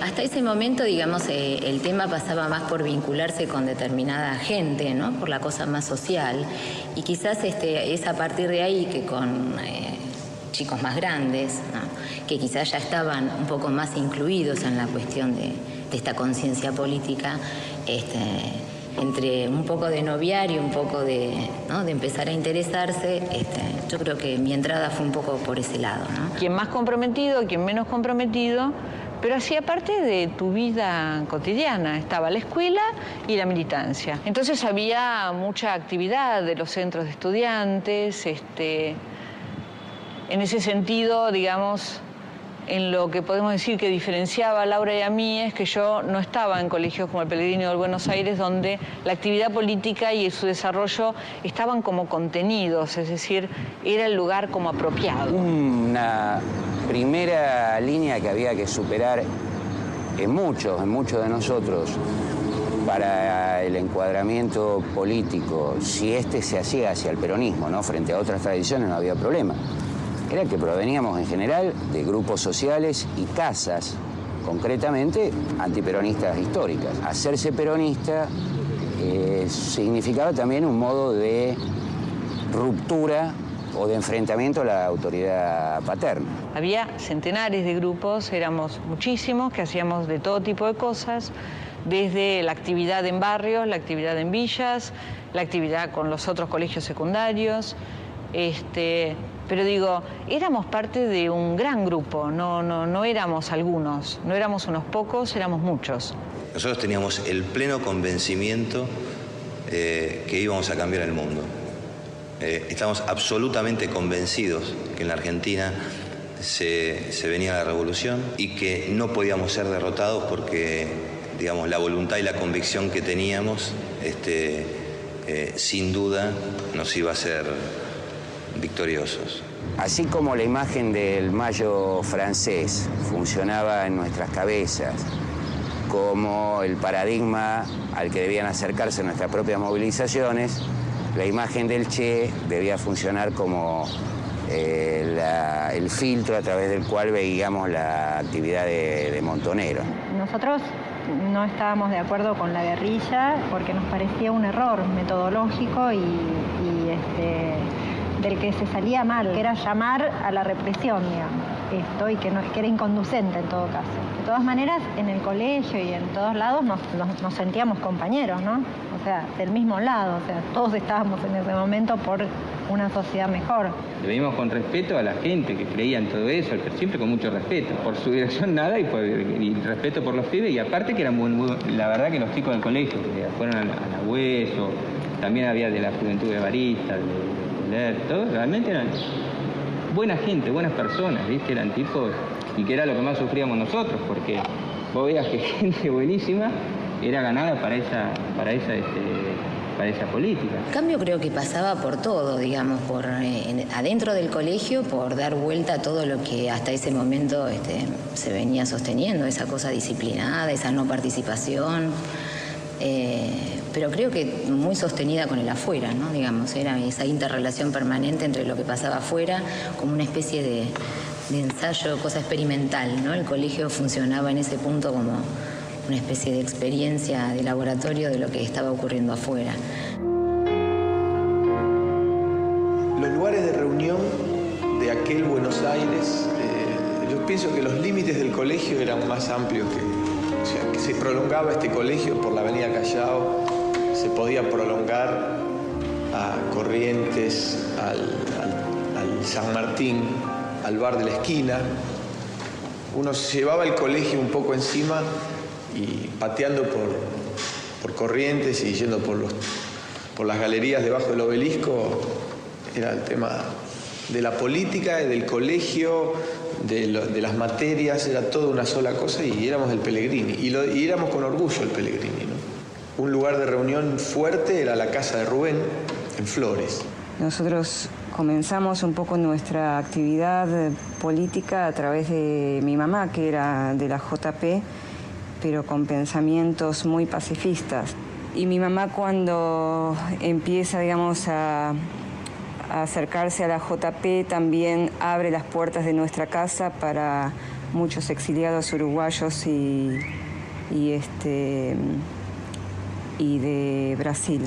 hasta ese momento, digamos, el tema pasaba más por vincularse con determinada gente, ¿no? Por la cosa más social. Y quizás es a partir de ahí que con chicos más grandes, ¿no? Que quizás ya estaban un poco más incluidos en la cuestión de esta conciencia política, entre un poco de noviar y un poco de, ¿no?, de empezar a interesarse, yo creo que mi entrada fue un poco por ese lado, ¿no? Quien más comprometido, quien menos comprometido, pero hacía parte de tu vida cotidiana. Estaba la escuela y la militancia. Entonces había mucha actividad de los centros de estudiantes. En ese sentido, digamos, en lo que podemos decir que diferenciaba a Laura y a mí es que yo no estaba en colegios como el Pellegrini o el Buenos Aires, donde la actividad política y su desarrollo estaban como contenidos, es decir, era el lugar como apropiado. Una primera línea que había que superar en muchos de nosotros para el encuadramiento político, si se hacía hacia el peronismo, ¿no?, frente a otras tradiciones, no había problema. Era que proveníamos en general de grupos sociales y casas, concretamente antiperonistas históricas. Hacerse peronista significaba también un modo de ruptura o de enfrentamiento a la autoridad paterna. Había centenares de grupos, éramos muchísimos, que hacíamos de todo tipo de cosas, desde la actividad en barrios, la actividad en villas, la actividad con los otros colegios secundarios, pero digo, éramos parte de un gran grupo, no éramos algunos, no éramos unos pocos, éramos muchos. Nosotros teníamos el pleno convencimiento que íbamos a cambiar el mundo. Estamos absolutamente convencidos que en la Argentina se venía la revolución y que no podíamos ser derrotados porque, digamos, la voluntad y la convicción que teníamos, sin duda, nos iba a hacer victoriosos. Así como la imagen del Mayo francés funcionaba en nuestras cabezas como el paradigma al que debían acercarse nuestras propias movilizaciones, la imagen del Che debía funcionar como el filtro a través del cual veíamos la actividad de Montonero. Nosotros no estábamos de acuerdo con la guerrilla porque nos parecía un error metodológico y del que se salía mal, que era llamar a la represión, digamos, y que era inconducente en todo caso. De todas maneras, en el colegio y en todos lados nos sentíamos compañeros, ¿no? O sea, del mismo lado, o sea, todos estábamos en ese momento por una sociedad mejor. Le veíamos con respeto a la gente que creía en todo eso, siempre con mucho respeto. Por su dirección nada y respeto por los pibes, y aparte que eran la verdad que los chicos del colegio, que fueron a la Hueso, también había de la Juventud de Barista, todos realmente eran buena gente, buenas personas, ¿viste? Eran tipos, y que era lo que más sufríamos nosotros, porque vos veías que gente buenísima era ganada para esa política. El cambio creo que pasaba por todo, digamos, adentro del colegio, por dar vuelta a todo lo que hasta ese momento se venía sosteniendo, esa cosa disciplinada, esa no participación. Pero creo que muy sostenida con el afuera, ¿no? Digamos, era esa interrelación permanente entre lo que pasaba afuera, como una especie de ensayo, cosa experimental, ¿no? El colegio funcionaba en ese punto como una especie de experiencia de laboratorio de lo que estaba ocurriendo afuera. Los lugares de reunión de aquel Buenos Aires, yo pienso que los límites del colegio eran más amplios que se prolongaba este colegio por la avenida Callao, se podía prolongar a Corrientes, al San Martín, al bar de la esquina. Uno se llevaba el colegio un poco encima y pateando por Corrientes y yendo por las galerías debajo del obelisco, era el tema de la política, del colegio, de las materias, era toda una sola cosa y éramos el Pellegrini. Y éramos con orgullo el Pellegrini, ¿no? Un lugar de reunión fuerte era la casa de Rubén, en Flores. Nosotros comenzamos un poco nuestra actividad política a través de mi mamá, que era de la JP, pero con pensamientos muy pacifistas. Y mi mamá, cuando empieza, digamos, a acercarse a la JP, también abre las puertas de nuestra casa para muchos exiliados uruguayos y de Brasil.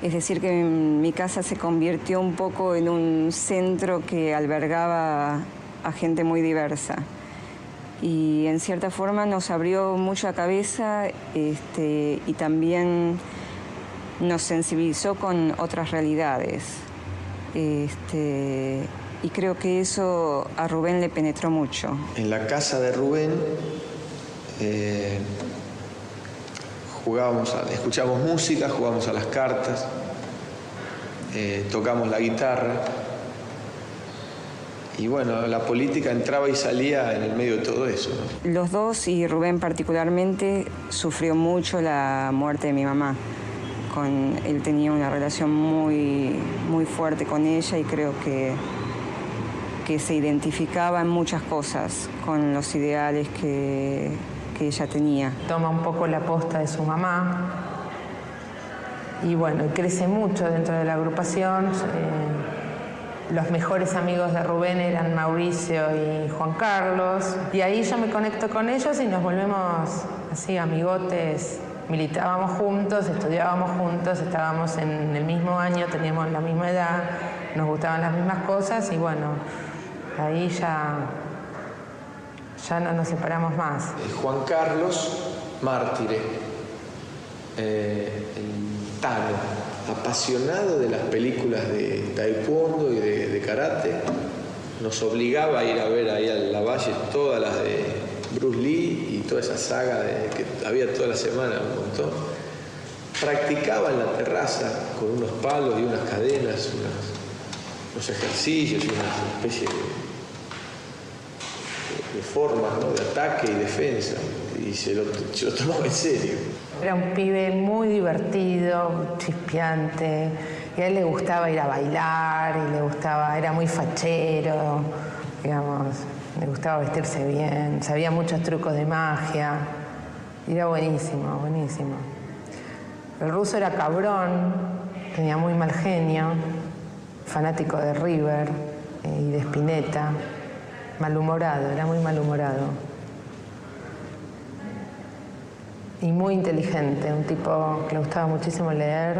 Es decir, que mi casa se convirtió un poco en un centro que albergaba a gente muy diversa. Y en cierta forma nos abrió mucho la cabeza y también nos sensibilizó con otras realidades. Y creo que eso a Rubén le penetró mucho. En la casa de Rubén escuchábamos música, jugábamos a las cartas, tocamos la guitarra. Y bueno, la política entraba y salía en el medio de todo eso, ¿no? Los dos, y Rubén particularmente, sufrió mucho la muerte de mi mamá. Él tenía una relación muy, muy fuerte con ella y creo que se identificaba en muchas cosas con los ideales que ella tenía. Toma un poco la posta de su mamá y bueno, crece mucho dentro de la agrupación. Los mejores amigos de Rubén eran Mauricio y Juan Carlos. Y ahí yo me conecto con ellos y nos volvemos así amigotes. Militábamos juntos, estudiábamos juntos, estábamos en el mismo año, teníamos la misma edad, nos gustaban las mismas cosas y bueno, ahí ya no nos separamos más. Juan Carlos, mártire. El Tano, apasionado de las películas de taekwondo y de karate, nos obligaba a ir a ver ahí a la Valle todas las de Bruce Lee y toda esa saga que había toda la semana, un montón. Practicaba en la terraza con unos palos y unas cadenas, unos ejercicios y una especie de formas, ¿no?, de ataque y defensa, y se lo tomaba en serio. Era un pibe muy divertido, chispeante, y a él le gustaba ir a bailar, y era muy fachero, digamos, le gustaba vestirse bien, sabía muchos trucos de magia, y era buenísimo, buenísimo. El ruso era cabrón, tenía muy mal genio, fanático de River y de Spinetta, malhumorado, era muy malhumorado. Y muy inteligente, un tipo que le gustaba muchísimo leer.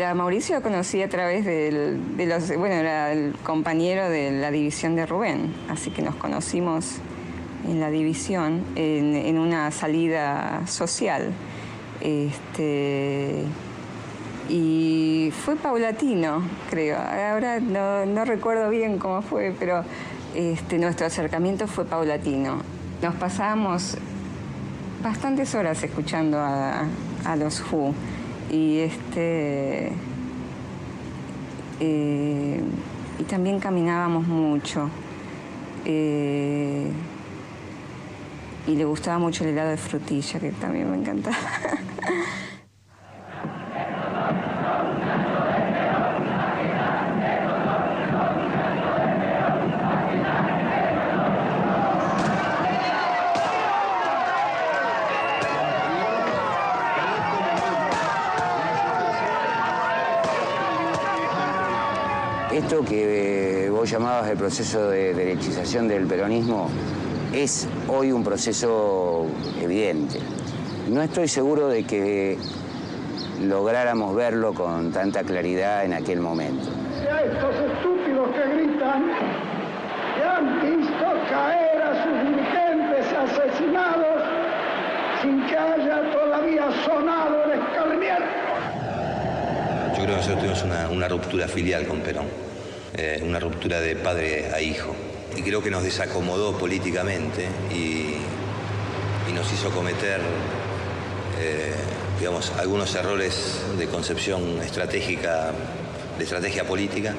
A Mauricio lo conocí a través era el compañero de la división de Rubén, así que nos conocimos en la división, en una salida social. Y fue paulatino, creo. Ahora no recuerdo bien cómo fue, pero nuestro acercamiento fue paulatino. Nos pasábamos bastantes horas escuchando a los Who y también caminábamos mucho y le gustaba mucho el helado de frutilla, que también me encantaba. Esto que vos llamabas el proceso de derechización del peronismo es hoy un proceso evidente. No estoy seguro de que lográramos verlo con tanta claridad en aquel momento. Y a estos estúpidos que gritan que han visto caer a sus dirigentes asesinados sin que haya todavía sonado el escarmiento. Yo creo que nosotros tuvimos una ruptura filial con Perón, una ruptura de padre a hijo. Y creo que nos desacomodó políticamente y nos hizo cometer, algunos errores de concepción estratégica, de estrategia política.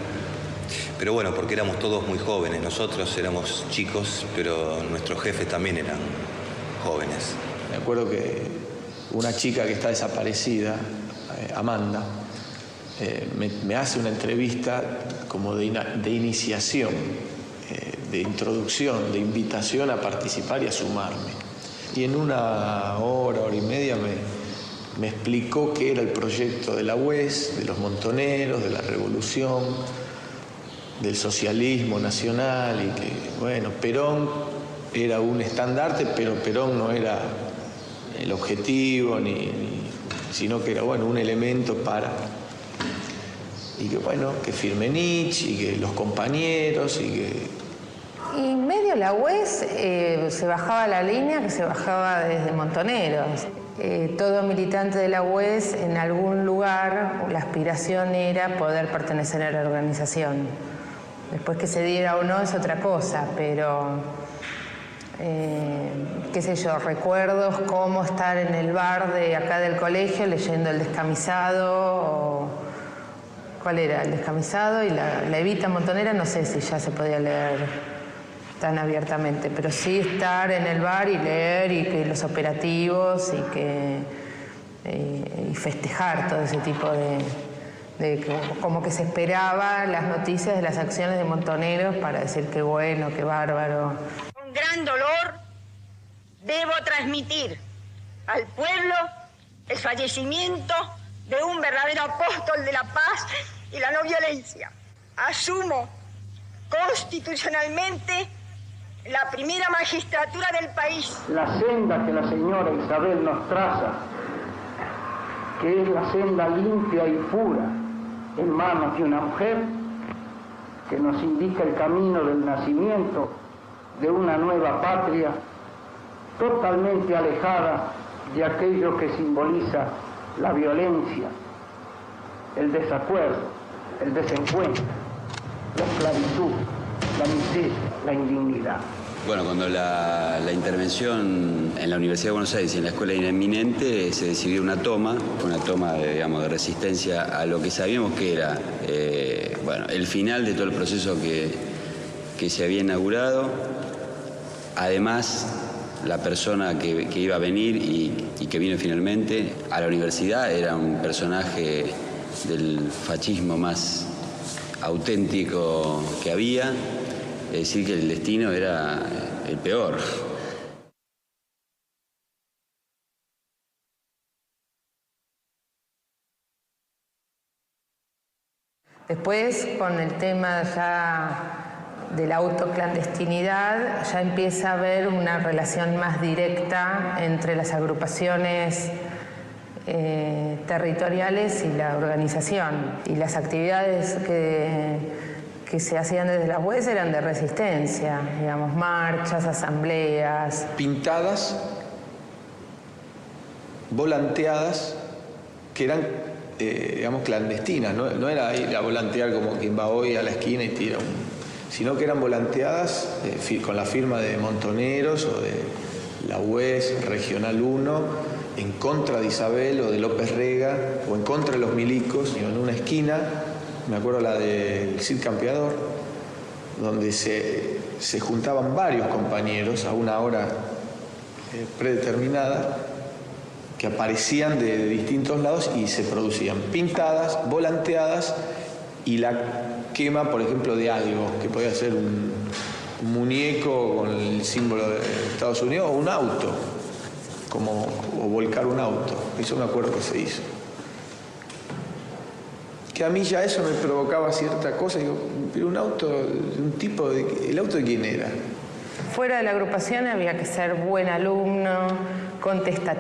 Pero bueno, porque éramos todos muy jóvenes. Nosotros éramos chicos, pero nuestros jefes también eran jóvenes. Me acuerdo que una chica que está desaparecida, Amanda, me hace una entrevista como de iniciación, de introducción, de invitación a participar y a sumarme. Y en una hora y media me explicó qué era el proyecto de la UES, de los montoneros, de la revolución, del socialismo nacional y que, bueno, Perón era un estandarte, pero Perón no era el objetivo, sino que era, bueno, un elemento para... Y que, bueno, que firme Nietzsche, y que los compañeros, y que... Y medio la UES se bajaba la línea que se bajaba desde Montoneros. Todo militante de la UES, en algún lugar, la aspiración era poder pertenecer a la organización. Después que se diera o no es otra cosa, pero... qué sé yo, recuerdos como estar en el bar de acá del colegio leyendo El Descamisado, ¿cuál era? El Descamisado y la Evita Montonera, no sé si ya se podía leer tan abiertamente, pero sí estar en el bar y leer y que los operativos y festejar todo ese tipo de como que se esperaba las noticias de las acciones de Montoneros para decir qué bueno, qué bárbaro. Con gran dolor debo transmitir al pueblo el fallecimiento de un verdadero apóstol de la paz y la no violencia. Asumo constitucionalmente la primera magistratura del país. La senda que la señora Isabel nos traza, que es la senda limpia y pura en manos de una mujer, que nos indica el camino del nacimiento de una nueva patria totalmente alejada de aquello que simboliza la violencia, el desacuerdo, el desencuentro, la esclavitud, la miseria, la indignidad. Bueno, cuando la intervención en la Universidad de Buenos Aires y en la Escuela Inminente se decidió una toma de resistencia a lo que sabíamos que era el final de todo el proceso que se había inaugurado. Además, la persona que iba a venir y que vino finalmente a la universidad era un personaje del fascismo más auténtico que había. Es decir, que el destino era el peor. Después, con el tema ya de la autoclandestinidad, ya empieza a haber una relación más directa entre las agrupaciones territoriales y la organización. Y las actividades que se hacían desde la UES eran de resistencia, digamos, marchas, asambleas. Pintadas, volanteadas, que eran, clandestinas, no era ir a volantear como quien va hoy a la esquina y tira sino que eran volanteadas con la firma de Montoneros o de la UES, Regional 1, en contra de Isabel o de López Rega, o en contra de los milicos, y en una esquina. Me acuerdo la del Cid Campeador, donde se juntaban varios compañeros a una hora predeterminada, que aparecían de distintos lados y se producían pintadas, volanteadas y la quema, por ejemplo, de algo, que podía ser un muñeco con el símbolo de Estados Unidos o un auto, o volcar un auto. Eso me acuerdo que se hizo. Que a mí ya eso me provocaba cierta cosa. Digo, pero un auto de un tipo, ¿el auto de quién era? Fuera de la agrupación había que ser buen alumno, contestativo.